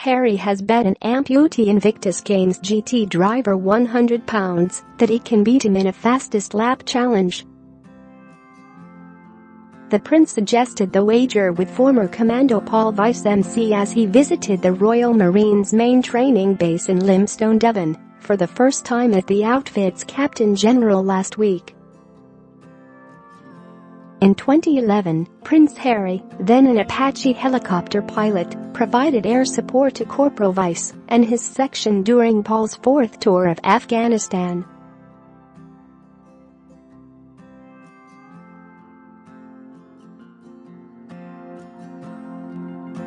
Harry has bet an amputee Invictus Games GT driver £100 that he can beat him in a fastest lap challenge. The prince suggested the wager with former Commando Paul Vice-MC as he visited the Royal Marines main training base in Limestone, Devon, for the first time as the outfit's Captain General last week. In 2011, Prince Harry, then an Apache helicopter pilot, provided air support to Corporal Vice and his section during Paul's fourth tour of Afghanistan.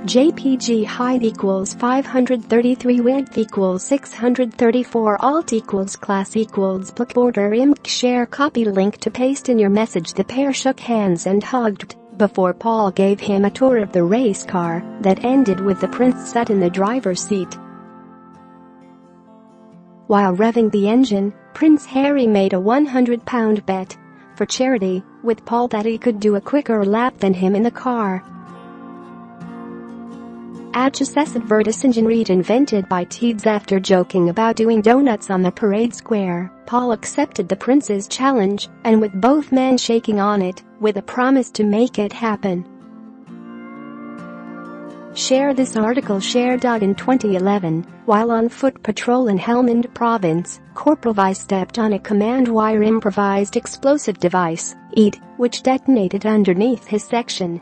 JPG height equals 533 width equals 634 alt equals class equals book order img share copy link to paste in your message. The pair shook hands and hugged before Paul gave him a tour of the race car that ended with the prince sat in the driver's seat. While revving the engine, Prince Harry made a £100 bet for charity with Paul that he could do a quicker lap than him in the car. Advertis engine read invented by Teeds. After joking about doing donuts on the parade square, Paul accepted the prince's challenge, and with both men shaking on it, with a promise to make it happen. Share this article shared in 2011, while on foot patrol in Helmand Province, Corporal Vice stepped on a command wire improvised explosive device, ED, which detonated underneath his section.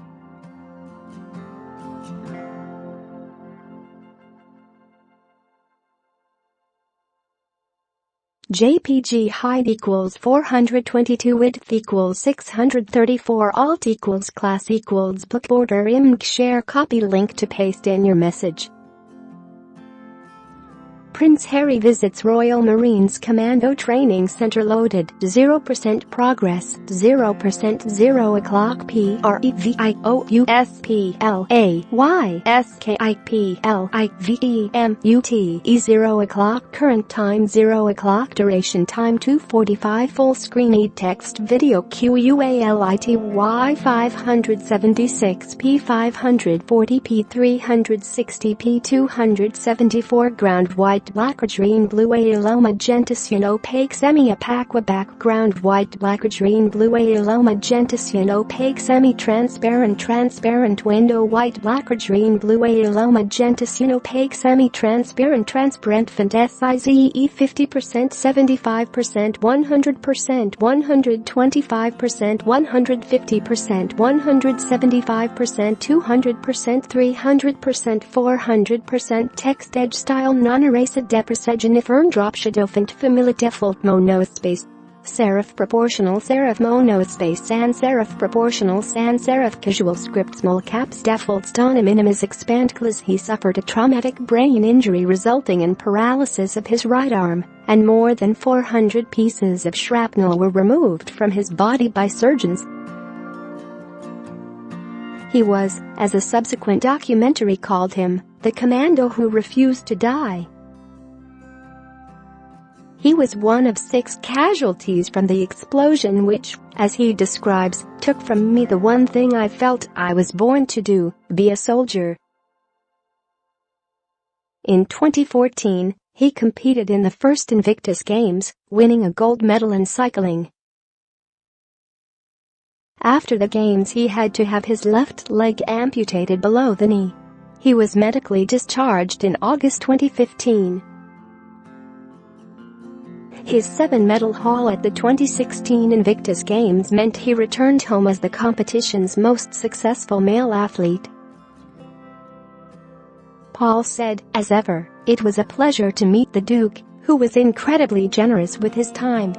JPG height equals 422 width equals 634 alt equals class equals book order img share copy link to paste in your message. Prince Harry visits Royal Marines Commando Training Center. Loaded 0% progress 0% 0 o'clock PREVIOUSPLAYSKIPLIVEMUT 0 o'clock current time 0 o'clock duration time 2:45 full screen ED text video QUALITY 576p 540p 360p 274 ground white black or green blue yellow magenta cyan opaque semi opaque background white black or green blue yellow magenta cyan opaque semi transparent window white black or green blue yellow magenta cyan opaque semi transparent font size 50% 75% 100% 125% 150% 175% 200% 300% 400% text edge style non-erase depreciation firm drop shadow font family default monospace serif proportional serif monospace sans serif proportional sans serif casual script small caps default stana minimus expand class. He suffered a traumatic brain injury resulting in paralysis of his right arm, and more than 400 pieces of shrapnel were removed from his body by surgeons. He was, as a subsequent documentary called him, the commando who refused to die. He was one of 6 casualties from the explosion which, as he describes, took from me the one thing I felt I was born to do, be a soldier. In 2014, he competed in the first Invictus Games, winning a gold medal in cycling. After the games he had to have his left leg amputated below the knee. He was medically discharged in August 2015. His 7-medal haul at the 2016 Invictus Games meant he returned home as the competition's most successful male athlete. Paul said, as ever, it was a pleasure to meet the Duke, who was incredibly generous with his time.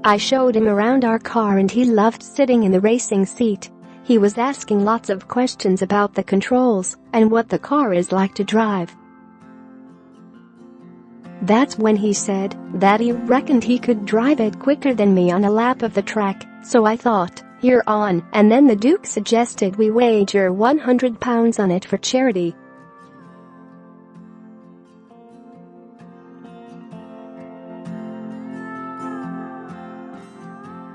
I showed him around our car and he loved sitting in the racing seat. He was asking lots of questions about the controls and what the car is like to drive. That's when he said that he reckoned he could drive it quicker than me on a lap of the track, so I thought, you're on, and then the Duke suggested we wager £100 on it for charity.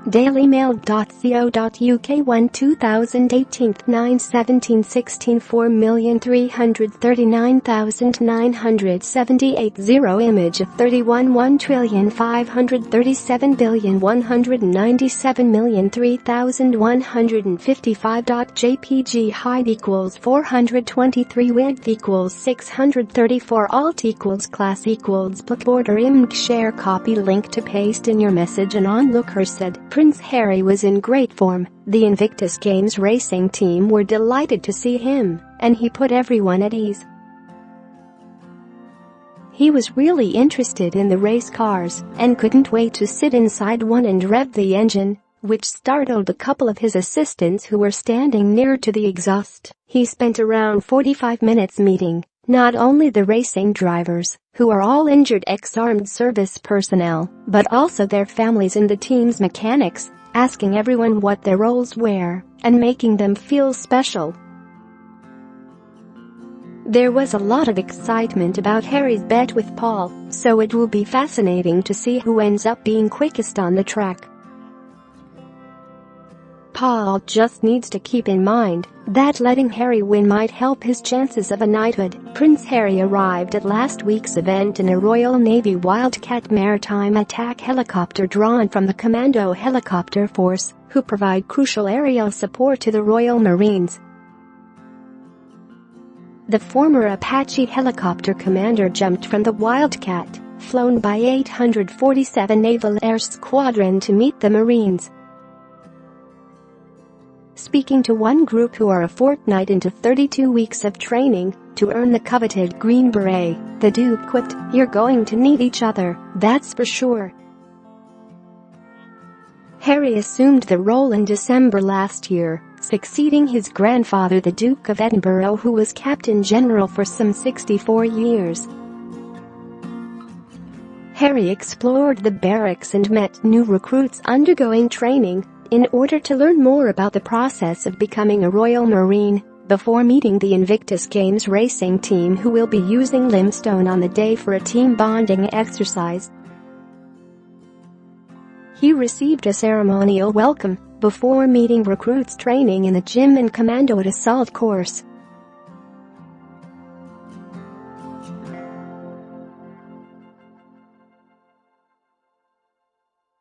Dailymail.co.uk 1 2018 9/17/16 4,339,978 0 Image of 31 1,537,197,003,155 JPG height equals 423 width equals 634 alt equals class equals book border img share copy link to paste in your message. An onlooker said Prince Harry was in great form. The Invictus Games racing team were delighted to see him, and he put everyone at ease. He was really interested in the race cars and couldn't wait to sit inside one and rev the engine, which startled a couple of his assistants who were standing near to the exhaust. He spent around 45 minutes meeting not only the racing drivers, who are all injured ex-armed service personnel, but also their families and the team's mechanics, asking everyone what their roles were and making them feel special. There was a lot of excitement about Harry's bet with Paul, so it will be fascinating to see who ends up being quickest on the track. Paul just needs to keep in mind that letting Harry win might help his chances of a knighthood. Prince Harry arrived at last week's event in a Royal Navy Wildcat maritime attack helicopter drawn from the Commando Helicopter Force, who provide crucial aerial support to the Royal Marines. The former Apache helicopter commander jumped from the Wildcat, flown by 847 Naval Air Squadron to meet the Marines. Speaking to one group who are a fortnight into 32 weeks of training to earn the coveted Green Beret, the Duke quipped, "You're going to need each other, that's for sure." Harry assumed the role in December last year, succeeding his grandfather the Duke of Edinburgh, who was Captain General for some 64 years. Harry explored the barracks and met new recruits undergoing training in order to learn more about the process of becoming a Royal Marine, before meeting the Invictus Games racing team, who will be using limestone on the day for a team bonding exercise. He received a ceremonial welcome before meeting recruits training in the gym and Commando assault course.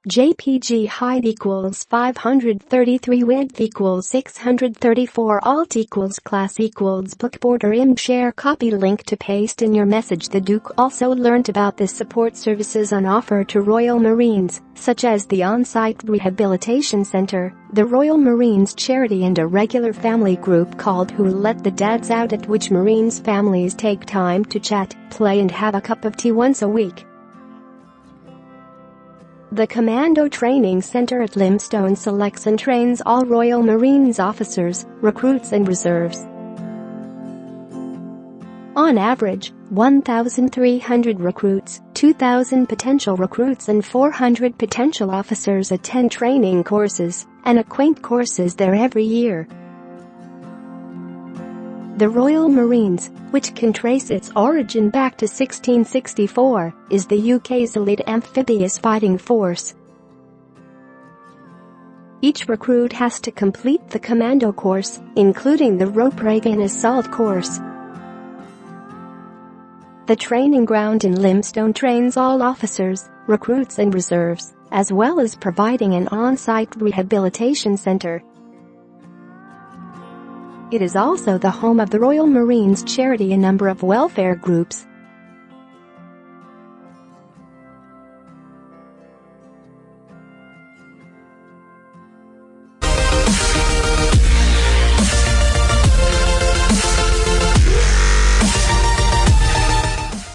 JPG height equals 533 width equals 634 alt equals class equals book border img share copy link to paste in your message. The Duke also learnt about the support services on offer to Royal Marines, such as the on-site rehabilitation center, the Royal Marines charity, and a regular family group called Who Let the Dads Out, at which Marines families take time to chat, play and have a cup of tea once a week. The Commando Training Center at Limestone selects and trains all Royal Marines officers, recruits and reserves. On average, 1,300 recruits, 2,000 potential recruits and 400 potential officers attend training courses and acquaint courses there every year. The Royal Marines, which can trace its origin back to 1664, is the UK's elite amphibious fighting force. Each recruit has to complete the Commando course, including the rope regain assault course. The training ground in Limestone trains all officers, recruits and reserves, as well as providing an on-site rehabilitation center. It is also the home of the Royal Marines charity, a number of welfare groups,